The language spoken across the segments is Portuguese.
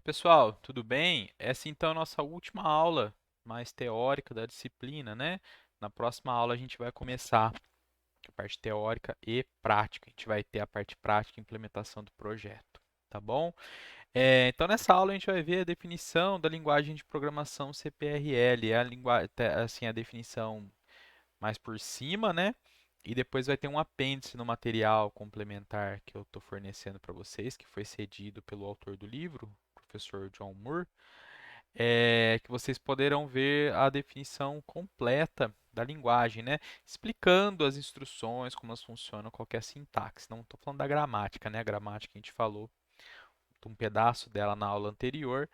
Pessoal, tudo bem? Essa então é a nossa última aula mais teórica da disciplina, né? Na próxima aula a gente vai começar a parte teórica e prática. A gente vai ter a parte prática e implementação do projeto, tá bom? Então nessa aula a gente vai ver a definição da linguagem de programação CPRL, é a assim a definição mais por cima, né? E depois vai ter um apêndice no material complementar que eu estou fornecendo para vocês, que foi cedido pelo autor do livro, professor John Moore, que vocês poderão ver a definição completa da linguagem, né? Explicando as instruções, como elas funcionam, qual que é a sintaxe. Não estou falando da gramática, né? A gramática a gente falou um pedaço dela na aula anterior,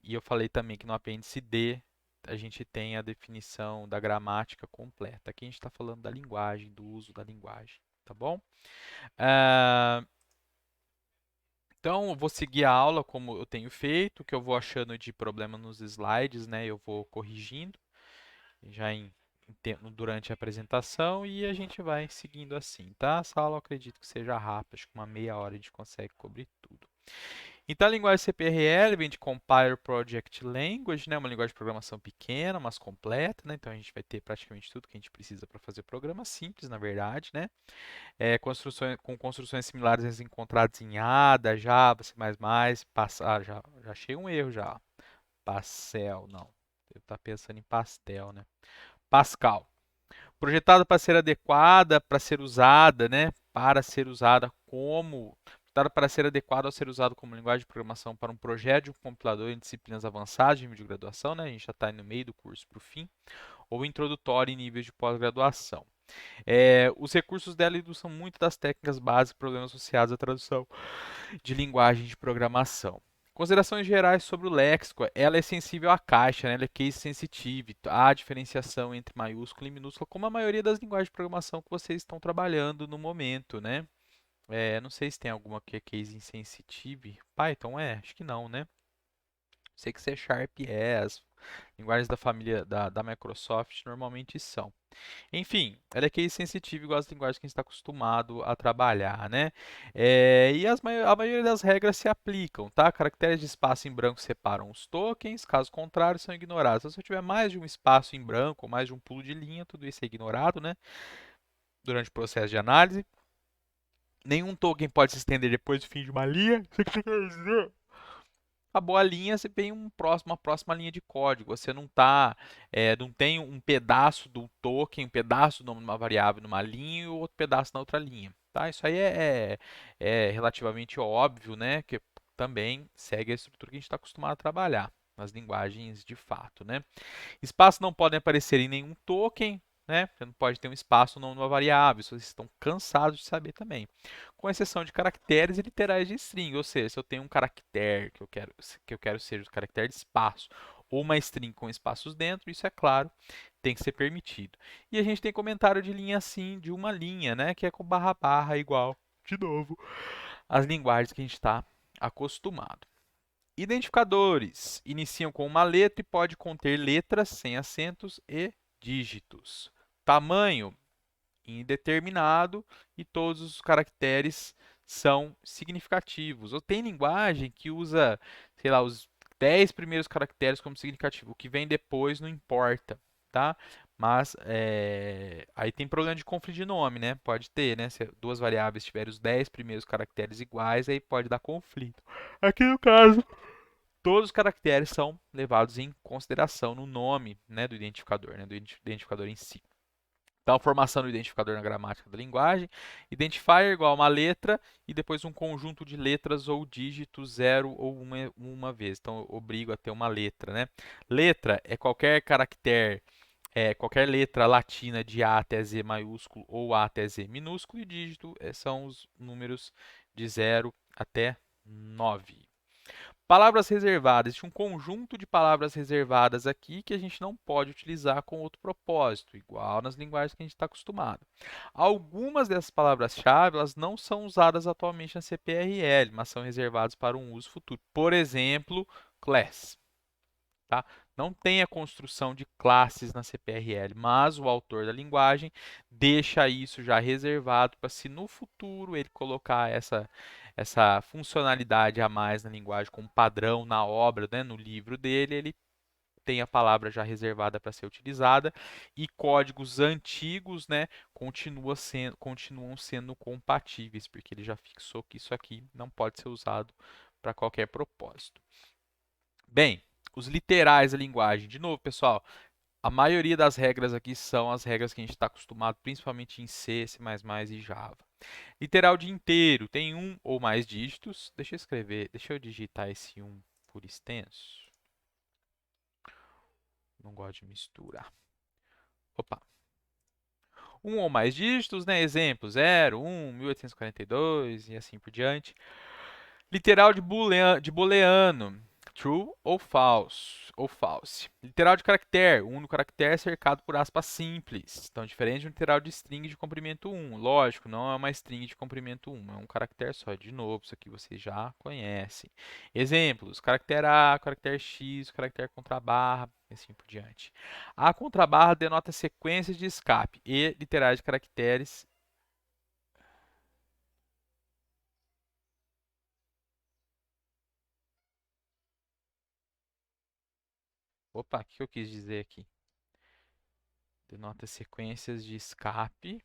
e eu falei também que no apêndice D a gente tem a definição da gramática completa. Aqui a gente está falando da linguagem, do uso da linguagem, tá bom? Ah, então, eu vou seguir a aula como eu tenho feito, o que eu vou achando de problema nos slides, né? Eu vou corrigindo já durante a apresentação e a gente vai seguindo assim, tá? Essa aula eu acredito que seja rápida, acho que uma meia hora a gente consegue cobrir tudo. Então, a linguagem CPRL vem de Compiler Project Language, né? Uma linguagem de programação pequena, mas completa, né? Então, a gente vai ter praticamente tudo que a gente precisa para fazer programa simples, na verdade, né? Com construções similares às encontradas em Ada, Java, C++, já achei um erro já. Pastel, não. Eu estou pensando em pastel, né? Pascal. Projetada para ser adequada, para ser usada, né? Para ser usada como projetada para ser adequada ao ser usado como linguagem de programação para um projeto de um compilador em disciplinas avançadas de nível de graduação, né? A gente já está no meio do curso para o fim, ou introdutório em níveis de pós-graduação. Os recursos dela ilustram muito das técnicas básicas e problemas associados à tradução de linguagem de programação. Considerações gerais sobre o léxico. Ela é sensível à caixa, né? Ela é case sensitive. Há diferenciação entre maiúscula e minúscula, como a maioria das linguagens de programação que vocês estão trabalhando no momento, né? Não sei se tem alguma que é case insensitive. Python acho que não, né? Sei que C Sharp as linguagens da família da Microsoft normalmente são. Enfim, ela é case sensitive igual as linguagens que a gente está acostumado a trabalhar, né? E a maioria das regras se aplicam, tá? Caracteres de espaço em branco separam os tokens, caso contrário, são ignorados. Então, se eu tiver mais de um espaço em branco, ou mais de um pulo de linha, tudo isso é ignorado, né? Durante o processo de análise. Nenhum token pode se estender depois do fim de uma linha. Isso que quer dizer? Acabou a linha, você tem uma próxima linha de código. Você não tem um pedaço do token, um pedaço do nome de uma variável numa linha e o outro pedaço na outra linha. Tá? Isso aí é relativamente óbvio, né? Que também segue a estrutura que a gente está acostumado a trabalhar nas linguagens de fato, né? Espaços não podem aparecer em nenhum token, né? Você não pode ter um espaço no nome de uma variável, isso vocês estão cansados de saber também. Com exceção de caracteres e literais de string, ou seja, se eu tenho um caractere que eu quero ser o caractere de espaço, ou uma string com espaços dentro, isso é claro, tem que ser permitido. E a gente tem comentário de linha assim, de uma linha, né? Que é com barra barra igual, de novo, as linguagens que a gente está acostumado. Identificadores iniciam com uma letra e pode conter letras sem acentos e dígitos. Tamanho indeterminado e todos os caracteres são significativos. Ou tem linguagem que usa, sei lá, os 10 primeiros caracteres como significativo. O que vem depois não importa, tá? Mas aí tem problema de conflito de nome, né? Pode ter, né? Se duas variáveis tiverem os 10 primeiros caracteres iguais, aí pode dar conflito. Aqui no caso, todos os caracteres são levados em consideração no nome, né, do identificador, né, do identificador em si. Então, a formação do identificador na gramática da linguagem. Identifier igual a uma letra e depois um conjunto de letras ou dígitos zero ou uma vez. Então, eu obrigo a ter uma letra, né? Letra é qualquer caractere, qualquer letra latina de A até Z maiúsculo ou A até Z minúsculo. E dígito são os números de 0 até 9. Palavras reservadas. Existe um conjunto de palavras reservadas aqui que a gente não pode utilizar com outro propósito, igual nas linguagens que a gente está acostumado. Algumas dessas palavras-chave elas não são usadas atualmente na CPRL, mas são reservadas para um uso futuro. Por exemplo, class. Tá? Não tem a construção de classes na CPRL, mas o autor da linguagem deixa isso já reservado para se no futuro ele colocar essa funcionalidade a mais na linguagem como padrão na obra, né, no livro dele, ele tem a palavra já reservada para ser utilizada e códigos antigos, né, continuam sendo compatíveis, porque ele já fixou que isso aqui não pode ser usado para qualquer propósito. Bem, os literais da linguagem. De novo, pessoal, a maioria das regras aqui são as regras que a gente está acostumado, principalmente em C, C++ e Java. Literal de inteiro tem um ou mais dígitos. Deixa eu digitar esse um por extenso. Não gosto de misturar. Opa. Um ou mais dígitos, né? Exemplo, 0, 1, 1842 e assim por diante. Literal de booleano, true ou false, Literal de caractere, um único caractere cercado por aspas simples. Então, diferente de um literal de string de comprimento 1. Lógico, não é uma string de comprimento 1, é um caractere só. De novo, isso aqui vocês já conhecem. Exemplos, caractere A, caractere X, caractere contrabarra, e assim por diante. A contrabarra denota sequências de escape e literais de caracteres. Opa, o que eu quis dizer aqui? Denota sequências de escape.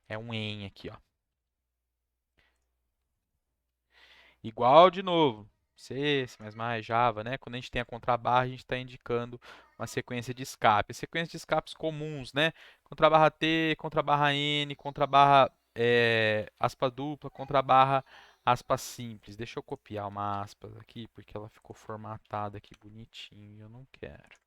É um EN aqui, ó. Igual de novo. C, C++, Java, né? Quando a gente tem a contrabarra, a gente está indicando uma sequência de escape. Sequências de escapes comuns, né? Contrabarra T, contrabarra N, contrabarra aspa dupla, contrabarra aspa simples. Deixa eu copiar uma aspas aqui, porque ela ficou formatada aqui bonitinho e eu não quero.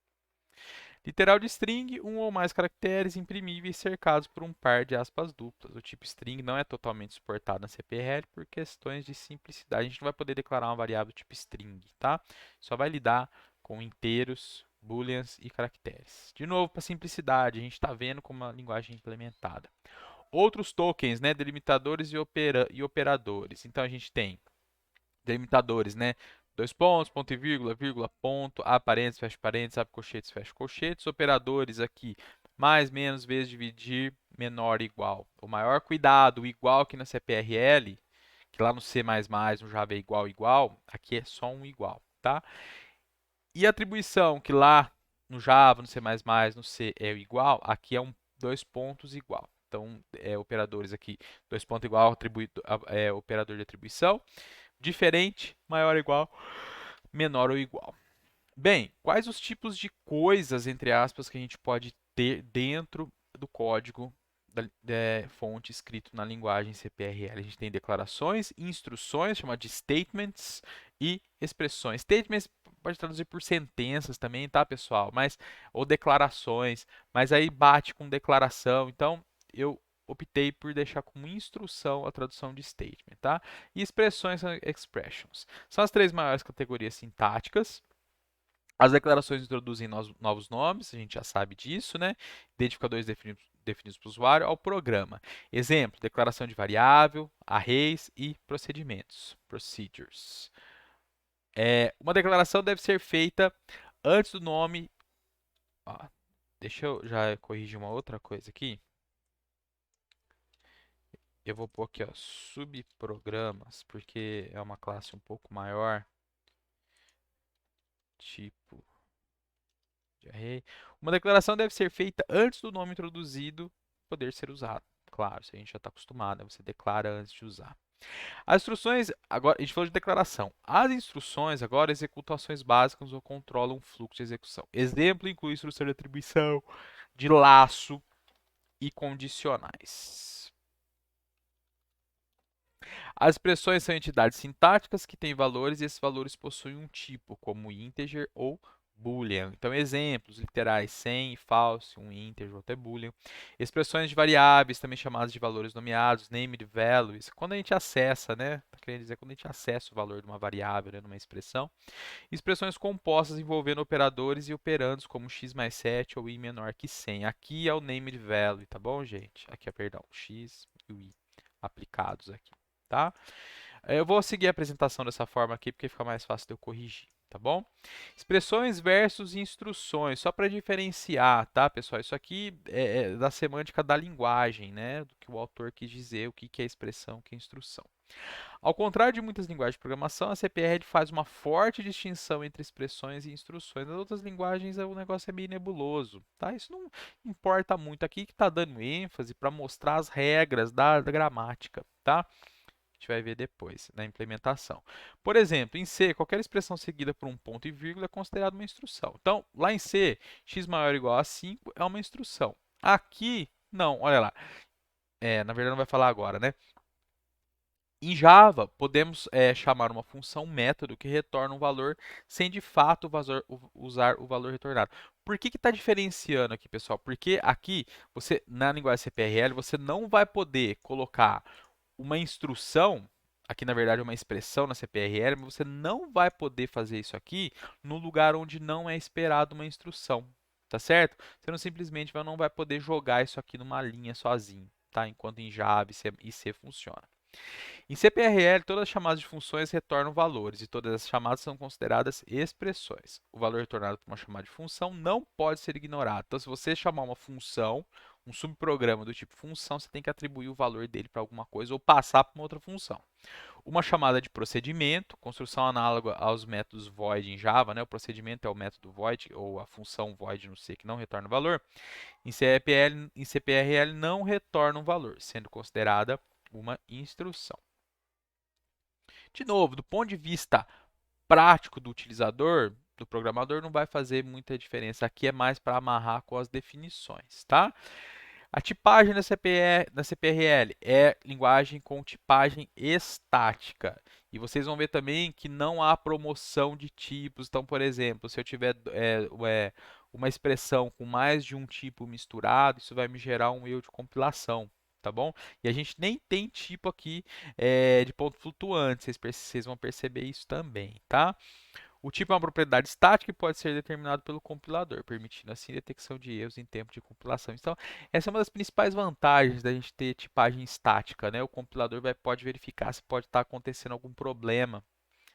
Literal de string, um ou mais caracteres imprimíveis cercados por um par de aspas duplas. O tipo string não é totalmente suportado na CPRL por questões de simplicidade. A gente não vai poder declarar uma variável tipo string, tá? Só vai lidar com inteiros, booleans e caracteres. De novo, para simplicidade, a gente está vendo como a linguagem é implementada. Outros tokens, né, delimitadores e operadores. Então a gente tem delimitadores, né? Dois pontos, ponto e vírgula, vírgula, ponto, abre parênteses, abre colchetes, fecha colchetes. Operadores aqui, mais, menos, vezes, dividir, menor, igual. O maior cuidado, igual que na CPRL, que lá no C++, no Java é igual, igual, aqui é só um igual, tá? E atribuição, que lá no Java, no C++, no C é o igual, aqui é um dois pontos igual. Então, operadores aqui, dois pontos igual, operador de atribuição. Diferente, maior ou igual, menor ou igual. Bem, quais os tipos de coisas, entre aspas, que a gente pode ter dentro do código da fonte escrito na linguagem CPRL? A gente tem declarações, instruções, chamadas de statements, e expressões. Statements pode traduzir por sentenças também, tá, pessoal? Ou declarações, mas aí bate com declaração. Então, eu optei por deixar como instrução a tradução de statement, tá? E expressões são expressions. São as três maiores categorias sintáticas. As declarações introduzem novos nomes, a gente já sabe disso, né? Identificadores definidos para o usuário ao programa. Exemplo, declaração de variável, arrays e procedimentos, procedures. Uma declaração deve ser feita antes do nome. Ó, deixa eu já corrigir uma outra coisa aqui. Eu vou pôr aqui, ó, subprogramas, porque é uma classe um pouco maior. Tipo de array. Uma declaração deve ser feita antes do nome introduzido poder ser usado. Claro, se a gente já está acostumado, você declara antes de usar. As instruções, agora a gente falou de declaração. As instruções agora executam ações básicas ou controlam o fluxo de execução. Exemplo inclui instrução de atribuição, de laço e condicionais. As expressões são entidades sintáticas que têm valores e esses valores possuem um tipo, como integer ou boolean. Então, exemplos literais, sem, false, um integer, outro é boolean. Expressões de variáveis, também chamadas de valores nomeados, named values. Quando a gente acessa, né? Tá querendo dizer quando a gente acessa o valor de uma variável, né, numa expressão. Expressões compostas envolvendo operadores e operandos, como x mais 7 ou i menor que 100. Aqui é o named value, tá bom, gente? Aqui é, perdão, x e o i aplicados aqui, tá? Eu vou seguir a apresentação dessa forma aqui, porque fica mais fácil de eu corrigir. Tá bom? Expressões versus instruções, só para diferenciar, tá, pessoal? Isso aqui é da semântica da linguagem, né? Do que o autor quis dizer, o que que é expressão, o que é instrução. Ao contrário de muitas linguagens de programação, a CPR faz uma forte distinção entre expressões e instruções. Nas outras linguagens, o negócio é meio nebuloso, tá? Isso não importa muito. Aqui que está dando ênfase para mostrar as regras da gramática, tá? A gente vai ver depois na implementação. Por exemplo, em C, qualquer expressão seguida por um ponto e vírgula é considerada uma instrução. Então, lá em C, x maior ou igual a 5 é uma instrução. Aqui, não, olha lá. Na verdade, não vai falar agora, né? Em Java, podemos chamar uma função método que retorna um valor sem de fato usar o valor retornado. Por que está diferenciando aqui, pessoal? Porque aqui, na linguagem CPRL, você não vai poder colocar uma instrução, aqui na verdade é uma expressão na CPRL, mas você não vai poder fazer isso aqui no lugar onde não é esperado uma instrução, tá certo? Você não simplesmente não vai poder jogar isso aqui numa linha sozinho, tá? Enquanto em Java e C funciona. Em CPRL, todas as chamadas de funções retornam valores e todas as chamadas são consideradas expressões. O valor retornado por uma chamada de função não pode ser ignorado. Então, se você chamar uma função, um subprograma do tipo função, você tem que atribuir o valor dele para alguma coisa ou passar para uma outra função. Uma chamada de procedimento, construção análoga aos métodos void em Java, né? O procedimento é o método void ou a função void no C que não retorna valor. Em CPRL não retorna um valor, sendo considerada uma instrução. De novo, do ponto de vista prático do utilizador, do programador, não vai fazer muita diferença. Aqui é mais para amarrar com as definições, tá? A tipagem da CPRL é linguagem com tipagem estática. E vocês vão ver também que não há promoção de tipos. Então, por exemplo, se eu tiver uma expressão com mais de um tipo misturado, isso vai me gerar um erro de compilação. Tá bom? E a gente nem tem tipo aqui de ponto flutuante, vocês vão perceber isso também, tá? O tipo é uma propriedade estática e pode ser determinado pelo compilador, permitindo assim a detecção de erros em tempo de compilação. Então, essa é uma das principais vantagens da gente ter tipagem estática, né? O compilador pode verificar se pode estar acontecendo algum problema,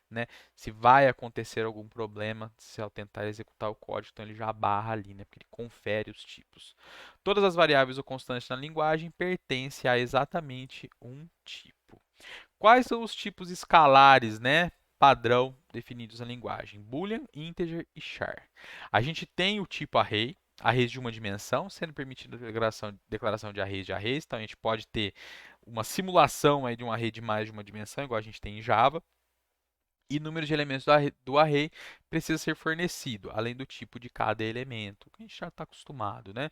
né? Se vai acontecer algum problema se ao tentar executar o código, então ele já barra ali, né? Porque ele confere os tipos. Todas as variáveis ou constantes na linguagem pertencem a exatamente um tipo. Quais são os tipos escalares, né, padrão definidos na linguagem? Boolean, integer e char. A gente tem o tipo array, arrays de uma dimensão, sendo permitida a declaração de arrays. Então, a gente pode ter uma simulação aí de um array de mais de uma dimensão, igual a gente tem em Java. E o número de elementos do array precisa ser fornecido, além do tipo de cada elemento, que a gente já está acostumado, né?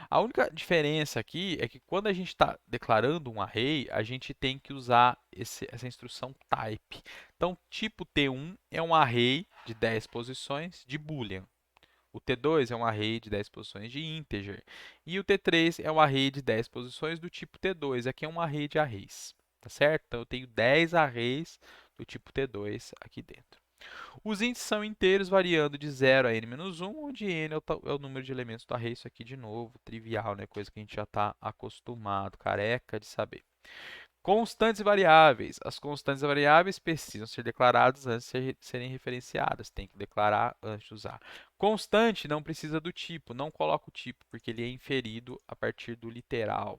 A única diferença aqui é que quando a gente está declarando um array, a gente tem que usar essa instrução type. Então, tipo T1 é um array de 10 posições de Boolean. O T2 é um array de 10 posições de integer. E o T3 é um array de 10 posições do tipo T2. Aqui é um array de arrays, tá certo? Então, eu tenho 10 arrays do tipo T2 aqui dentro. Os índices são inteiros, variando de 0 a n-1, onde n é o número de elementos do array. Isso aqui, de novo, trivial, né? Coisa que a gente já está acostumado, careca de saber. Constantes e variáveis. As constantes e variáveis precisam ser declaradas antes de serem referenciadas. Tem que declarar antes de usar. Constante não precisa do tipo, não coloca o tipo, porque ele é inferido a partir do literal.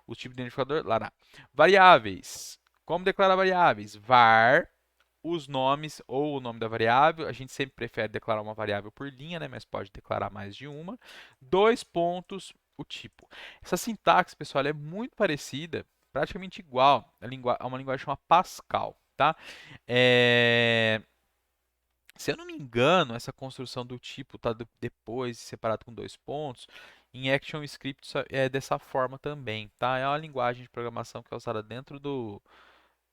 O tipo de identificador, lá. Variáveis. Como declarar variáveis? Var, os nomes ou o nome da variável. A gente sempre prefere declarar uma variável por linha, né? Mas pode declarar mais de uma. 2 pontos, o tipo. Essa sintaxe, pessoal, é muito parecida, praticamente igual a uma linguagem chamada Pascal, tá? Se eu não me engano, essa construção do tipo está depois separado com 2 pontos. Em ActionScript é dessa forma também, tá? É uma linguagem de programação que é usada dentro do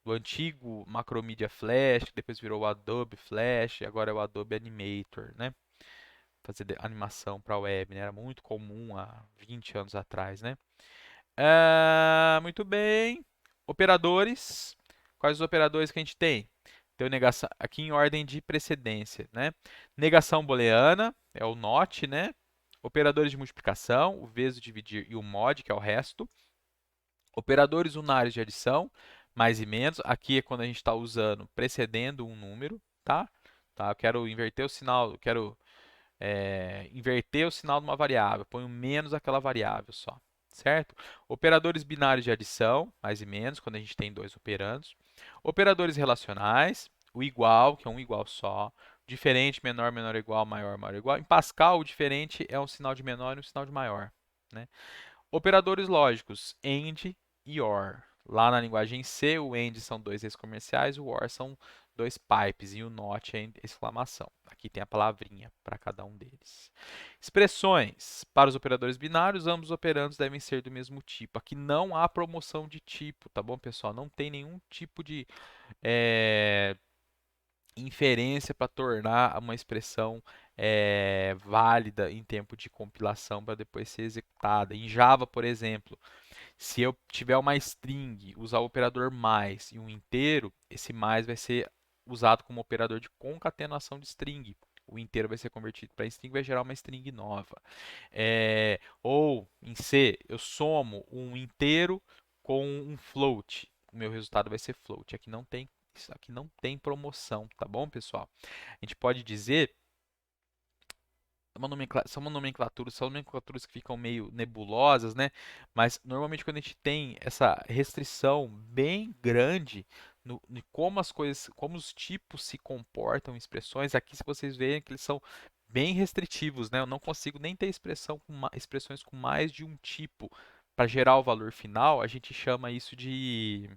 antigo Macromedia Flash, que depois virou o Adobe Flash, e agora é o Adobe Animator, né? Fazer animação para a web, né? Era muito comum há 20 anos atrás, né? Muito bem. Operadores. Quais os operadores que a gente tem? Tem negação, aqui em ordem de precedência, né? Negação booleana, é o not, né? Operadores de multiplicação, o vezes, o dividir e o mod, que é o resto. Operadores unários de adição, mais e menos. Aqui é quando a gente está usando precedendo um número, tá? tá? Eu quero inverter o sinal, eu quero inverter o sinal de uma variável, ponho menos aquela variável só, certo? Operadores binários de adição, mais e menos, quando a gente tem dois operandos. Operadores relacionais, o igual, que é um igual só. Diferente, menor, menor igual, maior, maior igual. Em Pascal, o diferente é um sinal de menor e um sinal de maior, né? Operadores lógicos, AND e OR. Lá na linguagem C, o AND são dois ex-comerciais, o OR são dois pipes e o NOT é exclamação. Aqui tem a palavrinha para cada um deles. Expressões. Para os operadores binários, ambos os operandos devem ser do mesmo tipo. Aqui não há promoção de tipo, tá bom, pessoal? Não tem nenhum tipo de inferência para tornar uma expressão válida em tempo de compilação para depois ser executada. Em Java, por exemplo, se eu tiver uma string, usar o operador mais e um inteiro, esse mais vai ser usado como operador de concatenação de string. O inteiro vai ser convertido para string e vai gerar uma string nova. Ou em C, eu somo um inteiro com um float. O meu resultado vai ser float. Aqui não tem, isso aqui não tem promoção, tá bom, pessoal? A gente pode dizer são nomenclaturas que ficam meio nebulosas, né? Mas normalmente quando a gente tem essa restrição bem grande no como as coisas, como os tipos se comportam em expressões, aqui se vocês verem que eles são bem restritivos, né? Eu não consigo nem ter expressões com mais de um tipo para gerar o valor final, a gente chama isso de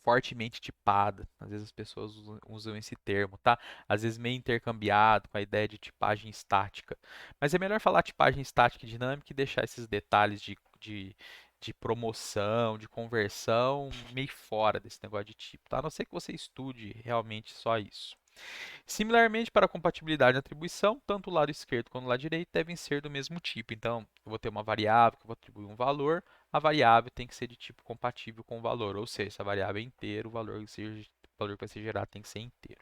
fortemente tipada. Às vezes as pessoas usam esse termo, tá? Às vezes meio intercambiado com a ideia de tipagem estática. Mas é melhor falar tipagem estática e dinâmica e deixar esses detalhes de promoção, de conversão, meio fora desse negócio de tipo, tá? A não ser que você estude realmente só isso. Similarmente, para a compatibilidade de atribuição, tanto o lado esquerdo quanto o lado direito devem ser do mesmo tipo. Então, eu vou ter uma variável que eu vou atribuir um valor, a variável tem que ser de tipo compatível com o valor, ou seja, se a variável é inteiro, o valor que vai ser gerado tem que ser inteiro.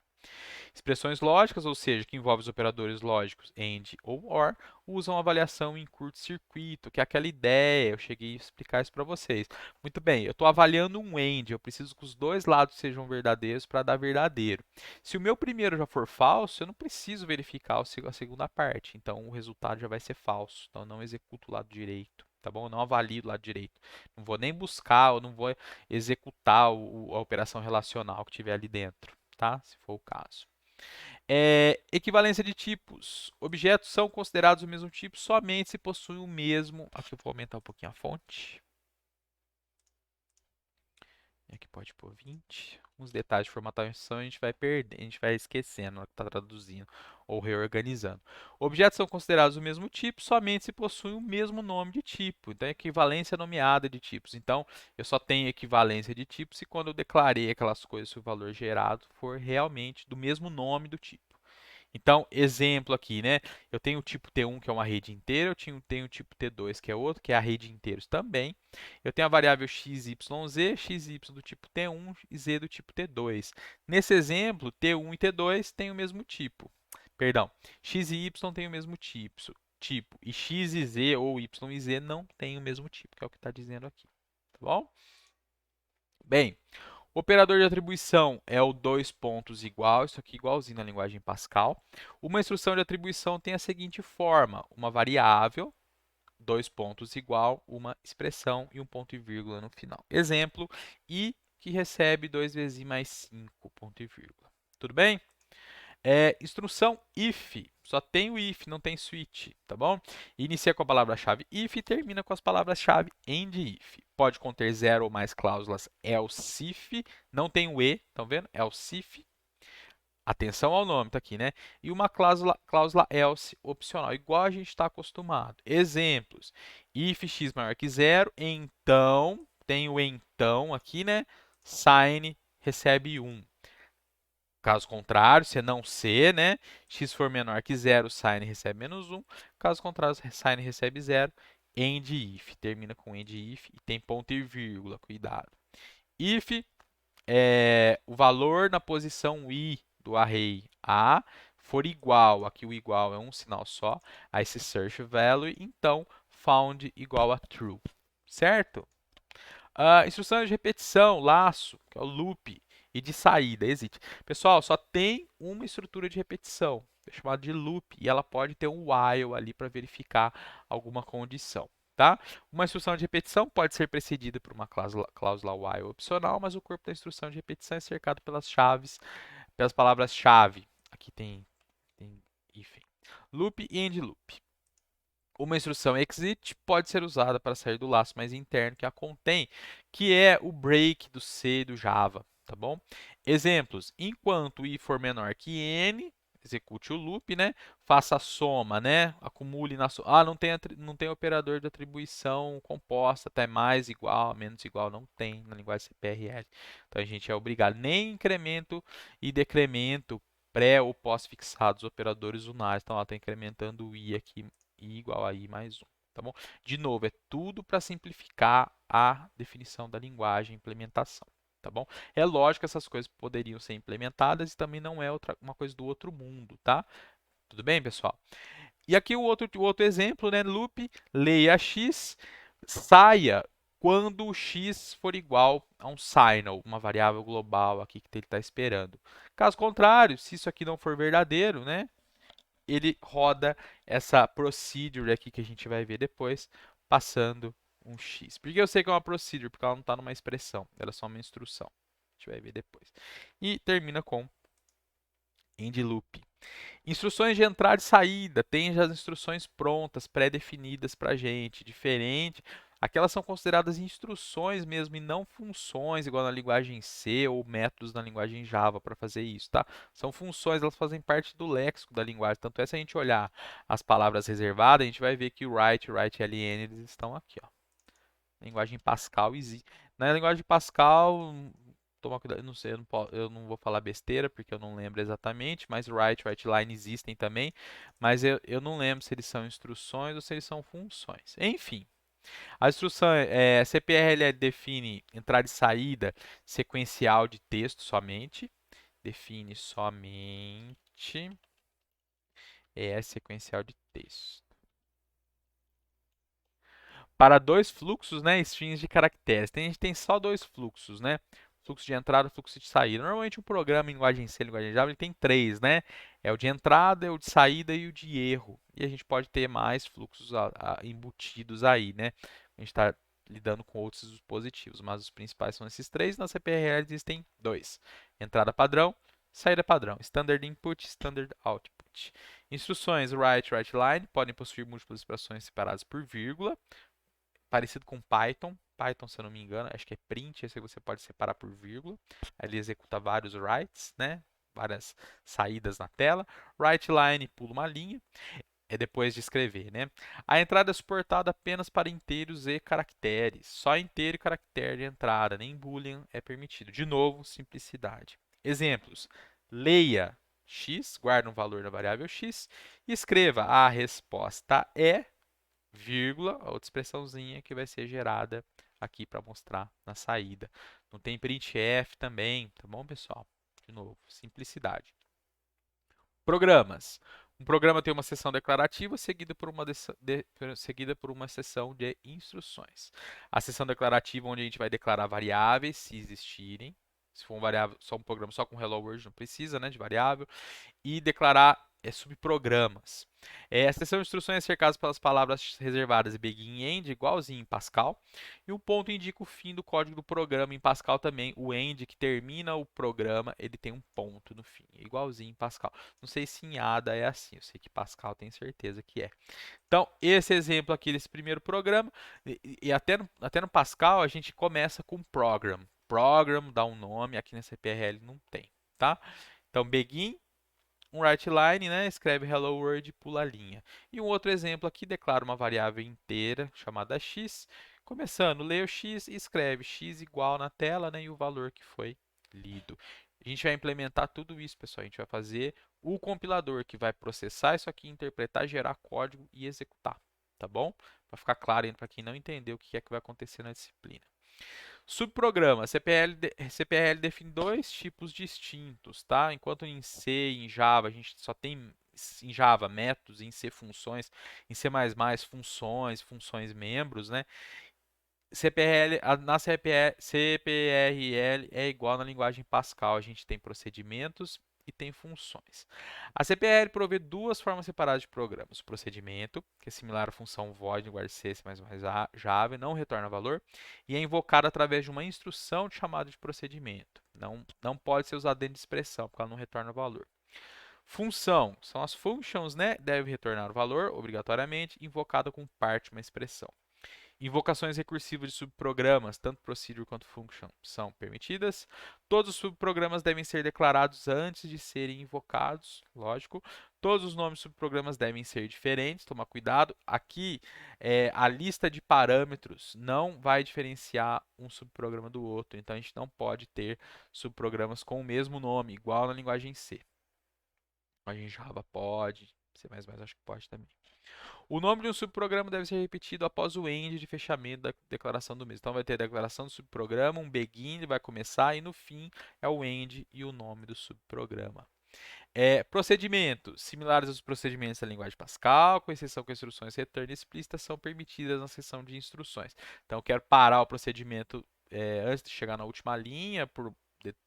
Expressões lógicas, ou seja, que envolvem os operadores lógicos AND ou OR, usam avaliação em curto-circuito, que é aquela ideia, eu cheguei a explicar isso para vocês. Muito bem, eu estou avaliando um AND, eu preciso que os dois lados sejam verdadeiros para dar verdadeiro. Se o meu primeiro já for falso, eu não preciso verificar a segunda parte, então o resultado já vai ser falso, então eu não executo o lado direito. Tá bom? Eu não avalio o lado direito. Não vou nem buscar, ou não vou executar a operação relacional que tiver ali dentro, tá? Se for o caso. Equivalência de tipos. Objetos são considerados o mesmo tipo somente se possuem o mesmo. Aqui eu vou aumentar um pouquinho a fonte. E aqui pode pôr 20. Uns detalhes de formatação a gente vai perdendo, a gente vai esquecendo na hora que está traduzindo ou reorganizando. Objetos são considerados o mesmo tipo somente se possuem o mesmo nome de tipo. Então, equivalência nomeada de tipos. Então, eu só tenho equivalência de tipos se quando eu declarei aquelas coisas, se o valor gerado for realmente do mesmo nome do tipo. Então, exemplo aqui, né? Eu tenho o tipo T1, que é uma rede inteira, tenho o tipo T2, que é outro, que é a rede inteiros também. Eu tenho a variável x, y, z, x, y do tipo T1 e z do tipo T2. Nesse exemplo, T1 e T2 têm o mesmo tipo. Perdão, x e y têm o mesmo tipo, e x e z ou y e z não têm o mesmo tipo, que é o que está dizendo aqui. Tá bom? Bem, o operador de atribuição é o dois pontos igual, isso aqui igualzinho na linguagem Pascal. Uma instrução de atribuição tem a seguinte forma: uma variável, dois pontos igual, uma expressão e um ponto e vírgula no final. Exemplo, i que recebe 2 vezes i mais 5, ponto e vírgula. Tudo bem? Instrução if, só tem o if, não tem switch, tá bom? Inicia com a palavra-chave if e termina com as palavras-chave and if. Pode conter zero ou mais cláusulas else if, não tem o e, estão vendo? Else if. Atenção ao nome, tá aqui, né? E uma cláusula else opcional, igual a gente está acostumado. Exemplos: if x maior que zero, então, tem o então aqui, né? Sign recebe 1. Caso contrário, se não C, né? X for menor que zero, sign recebe menos 1. Caso contrário, sign recebe 0. End if. Termina com end if e tem ponto e vírgula. Cuidado. If é o valor na posição i do array A for igual, aqui o igual é um sinal só, a esse search value, então found igual a true. Certo? Instrução de repetição, laço, que é o loop. e de saída, exit. Pessoal, só tem uma estrutura de repetição, é chamada de loop, e ela pode ter um while ali para verificar alguma condição. Tá? Uma instrução de repetição pode ser precedida por uma cláusula while opcional, mas o corpo da instrução de repetição é cercado pelas chaves, pelas palavras-chave. Aqui tem hífen. Loop e end loop. Uma instrução exit pode ser usada para sair do laço mais interno que a contém, que é o break do C do Java, tá bom? Exemplos: enquanto i for menor que n, execute o loop, né? Faça a soma, né? Acumule na soma. Ah, não tem operador de atribuição composta, até mais igual, menos igual, não tem na linguagem CPRL. Então a gente é obrigado, nem incremento e decremento pré ou pós-fixados operadores unares. Então, ela está incrementando o i aqui, i igual a i mais 1. Tá bom? De novo, é tudo para simplificar a definição da linguagem e implementação. Tá bom? É lógico que essas coisas poderiam ser implementadas e também não é uma coisa do outro mundo, tá? Tudo bem, pessoal? E aqui o outro exemplo, né? Loop, leia x, saia quando o x for igual a um signal, uma variável global aqui que ele está esperando. Caso contrário, se isso aqui não for verdadeiro, né? Ele roda essa procedure aqui que a gente vai ver depois, passando um x. Por que eu sei que é uma procedure? Porque ela não está numa expressão, ela é só uma instrução. A gente vai ver depois. E termina com end loop. Instruções de entrada e saída, tem já as instruções prontas, pré-definidas para a gente, diferente. Aquelas são consideradas instruções mesmo e não funções, igual na linguagem C ou métodos na linguagem Java para fazer isso, tá? São funções, elas fazem parte do léxico da linguagem. Tanto é, se a gente olhar as palavras reservadas, a gente vai ver que o write, ln, eles estão aqui, ó. Linguagem Pascal existe. Na linguagem Pascal, toma cuidado, eu não sei, eu não vou falar besteira porque eu não lembro exatamente, mas write line existem também, mas eu não lembro se eles são instruções ou se eles são funções. Enfim, a instrução CPRL define entrada e saída sequencial de texto somente, define somente sequencial de texto. Para dois fluxos, né, strings de caracteres. A gente tem só dois fluxos, né? Fluxo de entrada e fluxo de saída. Normalmente um programa em linguagem C, linguagem Java, ele tem três, né? É o de entrada, é o de saída e o de erro. E a gente pode ter mais fluxos embutidos aí, né? A gente está lidando com outros dispositivos, mas os principais são esses três. Na CPRL existem dois: entrada padrão, saída padrão, standard input, standard output. Instruções write line podem possuir múltiplas expressões separadas por vírgula, parecido com Python. Python, se eu não me engano, acho que é print, esse você pode separar por vírgula. Aí ele executa vários writes, né? Várias saídas na tela. Write line pula uma linha, é depois de escrever, né? A entrada é suportada apenas para inteiros e caracteres. Só inteiro e caractere de entrada, nem boolean é permitido. De novo, simplicidade. Exemplos: leia x, guarda um valor da variável x, e escreva a resposta é vírgula, a outra expressãozinha que vai ser gerada aqui para mostrar na saída. Não tem printf também, tá bom, pessoal? De novo, simplicidade. Programas. Um programa tem uma seção declarativa seguida por uma seção de instruções. A seção declarativa, onde a gente vai declarar variáveis, se existirem. Se for só um programa só com hello world, não precisa, né, de variável. E declarar subprogramas. A seção de instruções é cercada pelas palavras reservadas begin e end, igualzinho em Pascal. E o ponto indica o fim do código do programa. Em Pascal também, o end, que termina o programa, ele tem um ponto no fim, igualzinho em Pascal. Não sei se em Ada é assim, eu sei que Pascal tem certeza que é. Então, esse exemplo aqui desse primeiro programa, e até no Pascal a gente começa com program. Program dá um nome, aqui na CPRL não tem, tá? Então, begin, um write line, né? Escreve hello world e pula a linha. E um outro exemplo aqui, declara uma variável inteira chamada x, começando, lê o x e escreve x igual na tela, né? E o valor que foi lido. A gente vai implementar tudo isso, pessoal. A gente vai fazer o compilador que vai processar isso aqui, interpretar, gerar código e executar, tá bom? Para ficar claro para quem não entendeu o que é que vai acontecer na disciplina. Subprograma. CPRL define dois tipos distintos, tá? Enquanto em C e em Java a gente só tem em Java métodos, em C funções, em C++ funções membros, né? Na CPRL é igual na linguagem Pascal, a gente tem procedimentos e tem funções. A CPRL provê duas formas separadas de programas. O procedimento, que é similar à função void em linguagem C, C++, Java, não retorna valor, e é invocado através de uma instrução de chamada de procedimento. Não pode ser usado dentro de expressão, porque ela não retorna valor. Função, são as functions, né? Deve retornar o valor, obrigatoriamente, invocada com parte de uma expressão. Invocações recursivas de subprogramas, tanto procedure quanto function, são permitidas. Todos os subprogramas devem ser declarados antes de serem invocados, lógico. Todos os nomes de subprogramas devem ser diferentes, tomar cuidado. Aqui, a lista de parâmetros não vai diferenciar um subprograma do outro, então a gente não pode ter subprogramas com o mesmo nome, igual na linguagem C. A linguagem Java pode, C++ acho que pode também. O nome de um subprograma deve ser repetido após o end de fechamento da declaração do mesmo. Então vai ter a declaração do subprograma, um begin, ele vai começar e no fim é o end e o nome do subprograma. Procedimentos similares aos procedimentos da linguagem Pascal, com exceção que instruções return explícitas são permitidas na seção de instruções. Então eu quero parar o procedimento antes de chegar na última linha por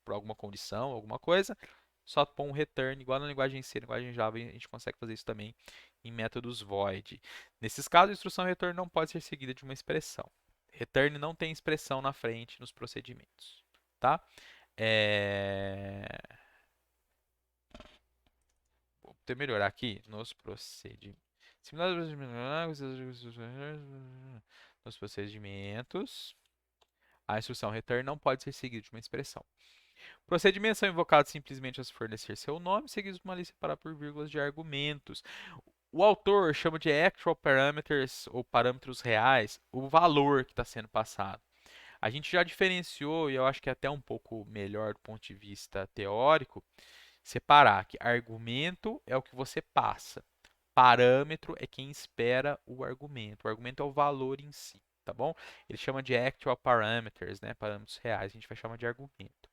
alguma condição, alguma coisa, só pôr um return, igual na linguagem C, na linguagem Java, a gente consegue fazer isso também em métodos void. Nesses casos, a instrução return não pode ser seguida de uma expressão. Return não tem expressão na frente nos procedimentos, tá? É... Vou até melhorar aqui nos procedimentos. Nos procedimentos, a instrução return não pode ser seguida de uma expressão. Procedimentos são invocados simplesmente ao fornecer seu nome, seguidos de uma lista separada por vírgulas de argumentos. O autor chama de actual parameters ou parâmetros reais o valor que está sendo passado. A gente já diferenciou, e eu acho que é até um pouco melhor do ponto de vista teórico, separar que argumento é o que você passa, parâmetro é quem espera o argumento. O argumento é o valor em si, tá bom? Ele chama de actual parameters, né? Parâmetros reais, a gente vai chamar de argumento.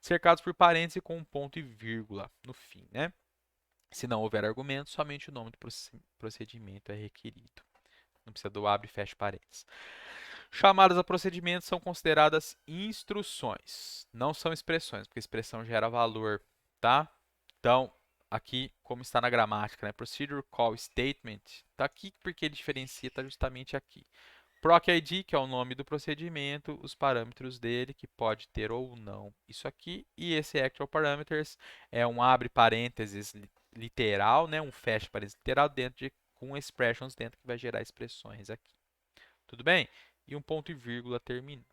Cercados por parênteses com um ponto e vírgula no fim, né? Se não houver argumento, somente o nome do procedimento é requerido. Não precisa do abre e fecha parênteses. Chamadas a procedimentos são consideradas instruções, não são expressões, porque expressão gera valor, tá? Então, aqui, como está na gramática, né? Procedure call statement, está aqui porque ele diferencia, está justamente aqui. Proc ID, que é o nome do procedimento, os parâmetros dele, que pode ter ou não isso aqui, e esse actual parameters é um abre parênteses literal, né? Um fecha parênteses literal com expressions dentro que vai gerar expressões aqui. Tudo bem? E um ponto e vírgula terminando.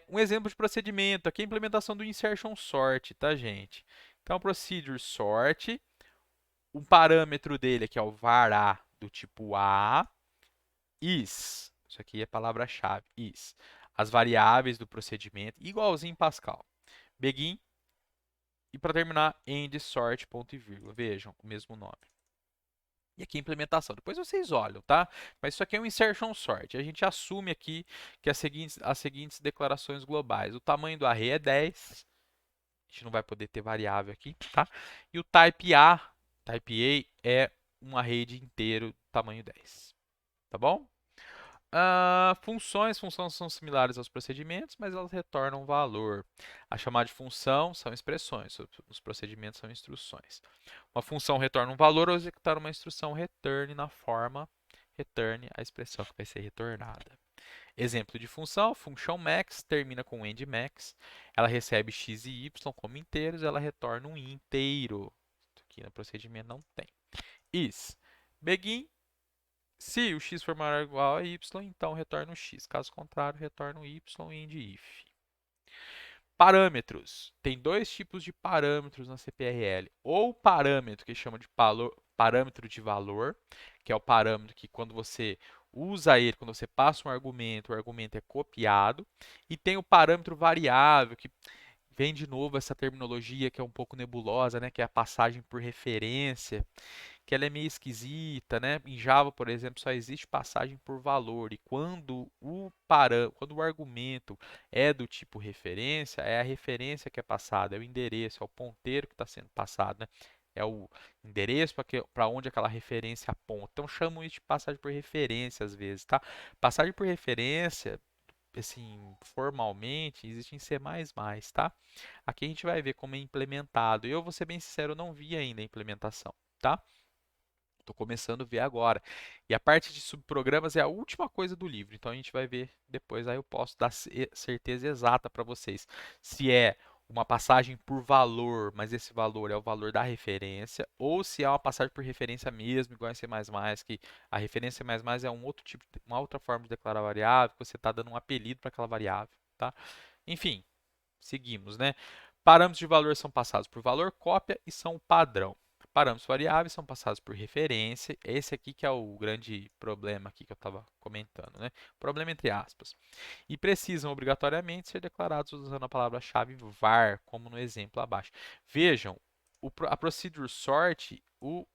Um exemplo de procedimento aqui é a implementação do insertion sort, tá, gente? Então, procedure sort, o parâmetro dele aqui é o var a do tipo A, is, isso aqui é palavra-chave, is, as variáveis do procedimento, igualzinho em Pascal. Begin e para terminar, end sort, ponto e vírgula. Vejam, o mesmo nome. E aqui a implementação. Depois vocês olham, tá? Mas isso aqui é um insertion sort. A gente assume aqui que as seguintes declarações globais. O tamanho do array é 10. A gente não vai poder ter variável aqui, tá? E o type A é um array de inteiro tamanho 10. Tá bom? Funções são similares aos procedimentos, mas elas retornam valor. A chamada de função são expressões, os procedimentos são instruções. Uma função retorna um valor ao executar uma instrução return na forma return a expressão que vai ser retornada. Exemplo de função, function max, termina com end max. Ela recebe x e y como inteiros, ela retorna um inteiro. Aqui no procedimento não tem. Is. Begin. Se o x for maior ou igual a y, então retorna o x. Caso contrário, retorna o y end if. Parâmetros. Tem dois tipos de parâmetros na CPRL. Ou parâmetro que chama de parâmetro de valor, que é o parâmetro que quando você usa ele, quando você passa um argumento, o argumento é copiado. E tem o parâmetro variável, que vem de novo essa terminologia que é um pouco nebulosa, né? Que é a passagem por referência, que ela é meio esquisita, né? Em Java, por exemplo, só existe passagem por valor, e quando o argumento é do tipo referência, é a referência que é passada, é o endereço, é o ponteiro que está sendo passado, né? é o endereço para onde aquela referência aponta. Então chamam isso de passagem por referência às vezes, tá? Passagem por referência, assim, formalmente, existe em C++, tá? Aqui a gente vai ver como é implementado. Eu vou ser bem sincero, eu não vi ainda a implementação, tá? Estou começando a ver agora. E a parte de subprogramas é a última coisa do livro, então a gente vai ver depois. Aí eu posso dar certeza exata para vocês se é uma passagem por valor, mas esse valor é o valor da referência, ou se é uma passagem por referência mesmo, igual em C++, que a referência C++ é um outro tipo, uma outra forma de declarar variável, que você está dando um apelido para aquela variável, tá? Enfim, seguimos, né? Parâmetros de valor são passados por valor, cópia e são padrão. Parâmetros variáveis são passados por referência. Esse aqui que é o grande problema aqui que eu estava comentando, né? Problema entre aspas. E precisam obrigatoriamente ser declarados usando a palavra-chave var, como no exemplo abaixo. Vejam, a procedure sort, o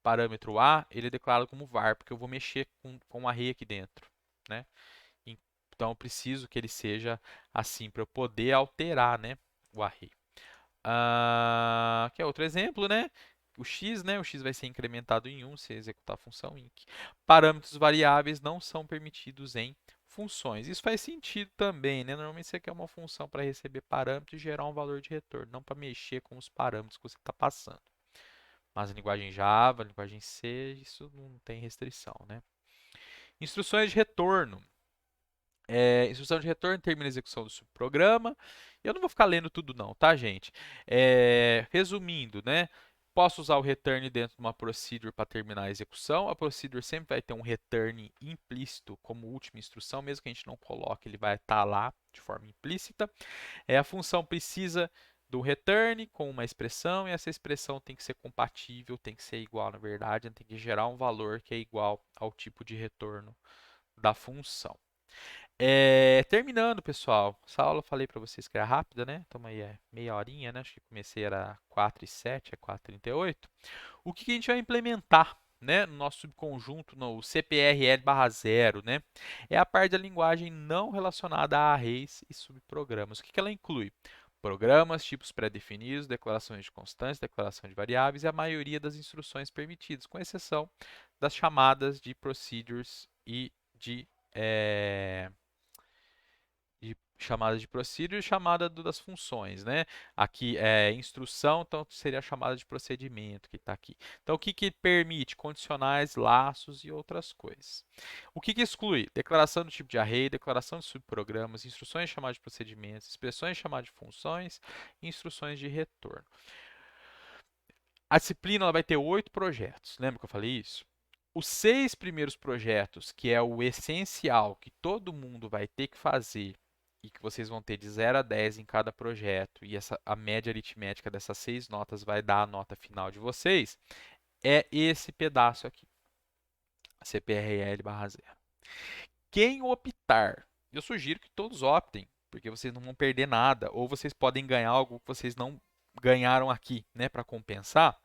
parâmetro A, ele é declarado como var, porque eu vou mexer com um array aqui dentro, né? Então, eu preciso que ele seja assim para eu poder alterar, né, o array. Aqui é outro exemplo, né? O x, né? O x vai ser incrementado em 1 se executar a função inc. Parâmetros variáveis não são permitidos em funções. Isso faz sentido também, né? Normalmente você quer uma função para receber parâmetros e gerar um valor de retorno, não para mexer com os parâmetros que você está passando. Mas a linguagem Java, a linguagem C, isso não tem restrição, né? Instruções de retorno. Instrução de retorno termina a execução do subprograma. Eu não vou ficar lendo tudo não, tá, gente? Resumindo, né? Posso usar o return dentro de uma procedure para terminar a execução. A procedure sempre vai ter um return implícito como última instrução, mesmo que a gente não coloque, ele vai estar lá de forma implícita. A função precisa do return com uma expressão e essa expressão tem que ser compatível, tem que ser igual, na verdade, tem que gerar um valor que é igual ao tipo de retorno da função. Terminando, pessoal. Essa aula eu falei para vocês que era rápida, né? Então aí é meia horinha, né? Acho que comecei era 4:07, é 4:38. O que a gente vai implementar, né, no nosso subconjunto, no CPRL/0, né? É a parte da linguagem não relacionada a arrays e subprogramas. O que ela inclui? Programas, tipos pré-definidos, declarações de constantes, declaração de variáveis e a maioria das instruções permitidas, com exceção das chamadas de procedures e de chamada de procedure e chamada das funções, né? Aqui é instrução, então seria a chamada de procedimento que está aqui. Então, o que permite? Condicionais, laços e outras coisas. O que exclui? Declaração do tipo de array, declaração de subprogramas, instruções de chamada de procedimentos, expressões de chamada de funções e instruções de retorno. A disciplina ela vai ter 8 projetos. Lembra que eu falei isso? Os 6 primeiros projetos, que é o essencial, que todo mundo vai ter que fazer e que vocês vão ter de 0 a 10 em cada projeto, e a média aritmética dessas 6 notas vai dar a nota final de vocês, é esse pedaço aqui, CPRL/0. Quem optar, eu sugiro que todos optem, porque vocês não vão perder nada, ou vocês podem ganhar algo que vocês não ganharam aqui, né, para compensar.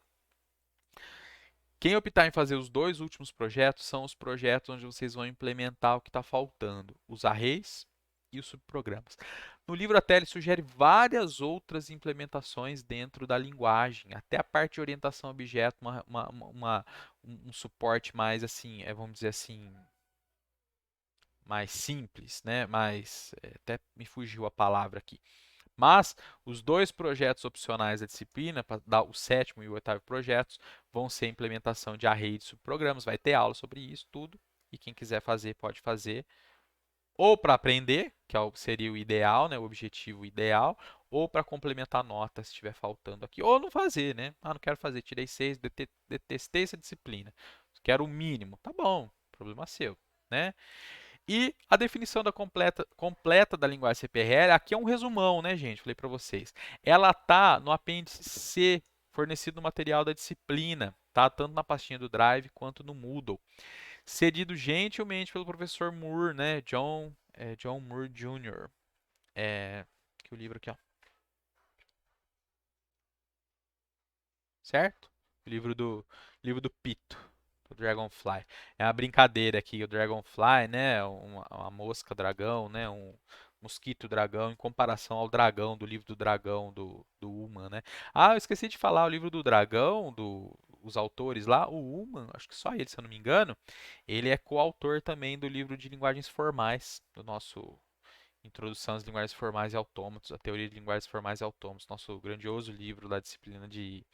Quem optar em fazer os 2 últimos projetos são os projetos onde vocês vão implementar o que está faltando, os arrays e os subprogramas. No livro até ele sugere várias outras implementações dentro da linguagem, até a parte de orientação a objeto, um suporte mais assim, vamos dizer assim, mais simples, né? Até me fugiu a palavra aqui. Mas os 2 projetos opcionais da disciplina, para dar o 7º e o 8º projetos, vão ser a implementação de array de subprogramas. Vai ter aula sobre isso tudo. E quem quiser fazer, pode fazer. Ou para aprender, que seria o ideal, né, o objetivo ideal, ou para complementar nota se estiver faltando aqui. Ou não fazer, né? Não quero fazer, tirei 6, detestei essa disciplina. Quero o mínimo. Tá bom, problema seu, né? E a definição completa da linguagem CPRL, aqui é um resumão, né, gente? Falei para vocês. Ela tá no apêndice C, fornecido no material da disciplina, tá? Tanto na pastinha do Drive quanto no Moodle. Cedido gentilmente pelo professor Moore, né? John Moore Jr. Aqui o livro aqui, ó. Certo? O livro do Pito. O Dragonfly. É uma brincadeira aqui, o Dragonfly, né? Uma mosca dragão, né? mosquito dragão em comparação ao dragão do livro do dragão do Ullman, né? Ah, eu esqueci de falar o livro do dragão, os autores lá, o Ullman, acho que só ele, se eu não me engano, ele é coautor também do livro de linguagens formais, do nosso Introdução às Linguagens Formais e Autômatos, a Teoria de Linguagens Formais e Autômatos, nosso grandioso livro da disciplina de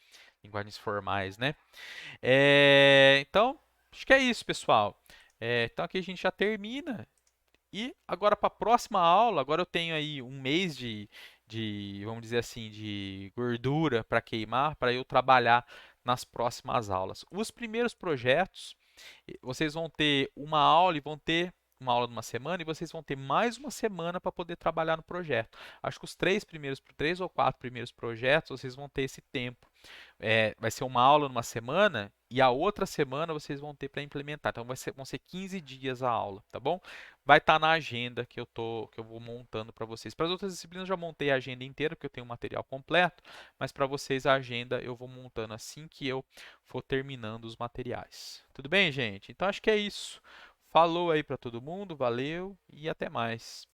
linguagens formais, né? Então, acho que é isso, pessoal. Então aqui a gente já termina. E agora para a próxima aula, agora eu tenho aí um mês vamos dizer assim, de gordura para queimar, para eu trabalhar nas próximas aulas. Os primeiros projetos, vocês vão ter uma aula e vão ter uma aula de uma semana e vocês vão ter mais uma semana para poder trabalhar no projeto. Acho que os três ou quatro primeiros projetos vocês vão ter esse tempo. Vai ser uma aula numa semana e a outra semana vocês vão ter para implementar. Então vão ser 15 dias a aula, tá bom? Vai estar na agenda que eu vou montando para vocês. Para as outras disciplinas eu já montei a agenda inteira, porque eu tenho o material completo, mas para vocês a agenda eu vou montando assim que eu for terminando os materiais. Tudo bem, gente? Então acho que é isso. Falou aí para todo mundo, valeu e até mais.